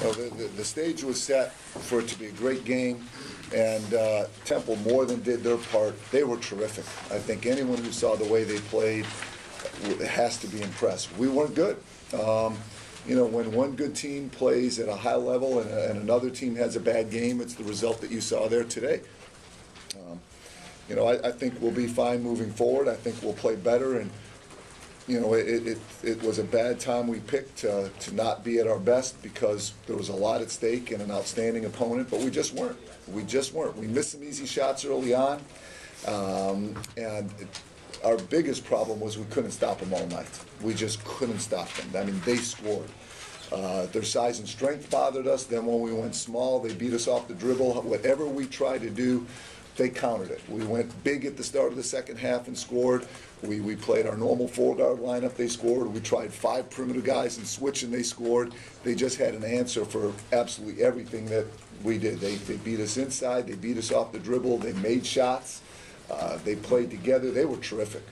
No, the stage was set for it to be a great game, and Temple more than did their part. They were terrific. I think anyone who saw the way they played has to be impressed. We weren't good. You know, when one good team plays at a high level and another team has a bad game, it's the result that you saw there today. You know, I think we'll be fine moving forward. I think we'll play better, and you know, it was a bad time we picked to not be at our best because there was a lot at stake and an outstanding opponent, but we just weren't. We just weren't. We missed some easy shots early on, and our biggest problem was we couldn't stop them all night. We just couldn't stop them. I mean, they scored. Their size and strength bothered us. Then when we went small, they beat us off the dribble. Whatever we tried to do, they countered it. We went big at the start of the second half and scored. We played our normal four-guard lineup, they scored. We tried 5 perimeter guys and switch, and they scored. They just had an answer for absolutely everything that we did. They beat us inside. They beat us off the dribble. They made shots. They played together. They were terrific.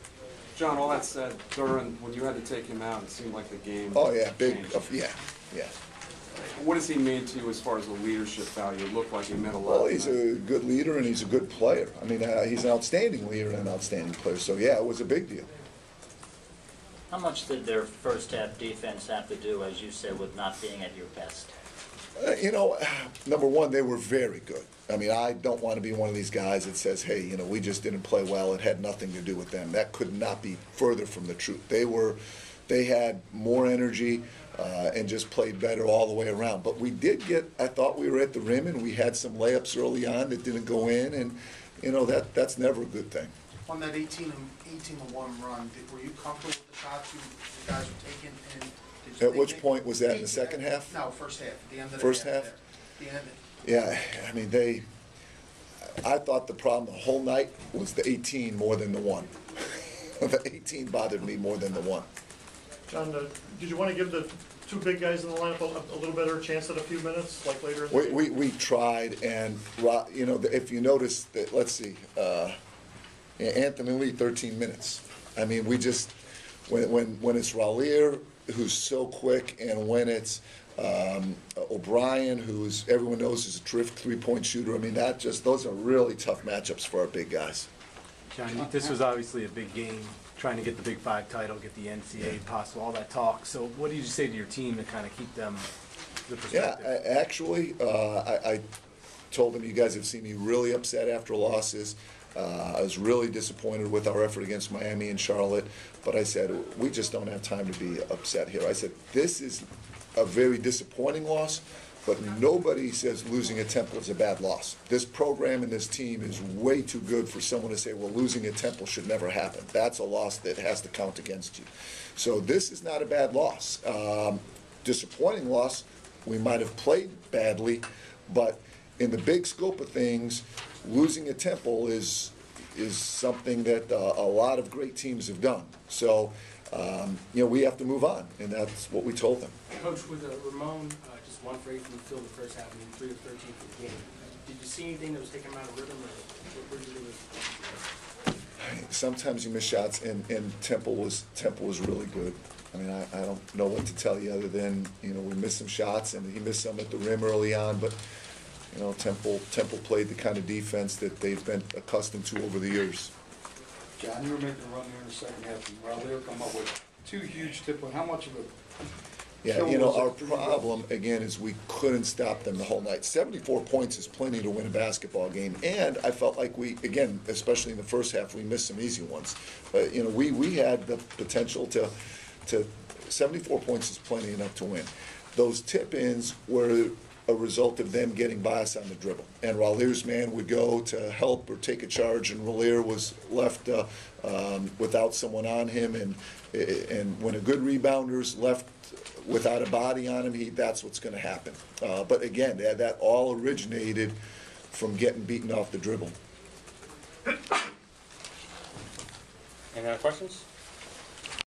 John, all that said, Duran, when you had to take him out, it seemed like the game Oh, yeah, big. changed. Yeah. What does he mean to you as far as the leadership value? It looked like he meant a lot. Well, he's a good leader and he's a good player. I mean, he's an outstanding leader and an outstanding player. So, yeah, it was a big deal. How much did their first half defense have to do, as you said, with not being at your best? You know, number one, they were very good. I mean, I don't want to be one of these guys that says, hey, you know, we just didn't play well. It had nothing to do with them. That could not be further from the truth. They had more energy and just played better all the way around. But we did I thought we were at the rim, and we had some layups early on that didn't go in, and, you know, that's never a good thing. On that 18-1 run, were you comfortable with the shots you guys were taking? And at which point was that, in the second half? No, first half. At the end of the first half? The end. Yeah, I mean, I thought the problem the whole night was the 18 more than the 1. The 18 bothered me more than the 1. John, did you want to give the 2 big guys in the lineup a little better chance at a few minutes, like later in the game? We tried, and, you know, if you notice, that, let's see, Anthony Lee, 13 minutes. I mean, we just, when it's Raleigh, who's so quick, and when it's O'Brien, who's everyone knows is a terrific three-point shooter, I mean, those are really tough matchups for our big guys. John, this was obviously a big game, trying to get the Big 5 title, get the NCAA possible, all that talk. So what did you say to your team to kind of keep them the perspective? Yeah, actually, I told them, you guys have seen me really upset after losses. I was really disappointed with our effort against Miami and Charlotte, but I said, we just don't have time to be upset here. I said, this is a very disappointing loss, but nobody says losing at Temple is a bad loss. This program and this team is way too good for someone to say, well, losing at Temple should never happen. That's a loss that has to count against you. So this is not a bad loss. Disappointing loss, we might have played badly, but in the big scope of things, losing at Temple is something that a lot of great teams have done. So, you know, we have to move on, and that's what we told them. Coach, with Ramon, just 1 for 8 from the field the first half, and then 3 of 13 for the game. Did you see anything that was taking him out of rhythm, or what did you do? Sometimes you miss shots, and Temple was really good. I mean, I don't know what to tell you other than, you know, we missed some shots, and he missed some at the rim early on, but you know, Temple played the kind of defense that they've been accustomed to over the years. John, you were making a run there in the second half, and Raleigh come up with 2 huge tip-points. How much of a Yeah, you know, our problem, again, is we couldn't stop them the whole night. 74 points is plenty to win a basketball game, and I felt like we, again, especially in the first half, we missed some easy ones. But, you know, we had the potential to 74 points is plenty enough to win. Those tip-ins were a result of them getting by us on the dribble. And Raleigh's man would go to help or take a charge, and Raleigh was left without someone on him. And when a good rebounder left without a body on him, that's what's going to happen. But again, that all originated from getting beaten off the dribble. Any other questions?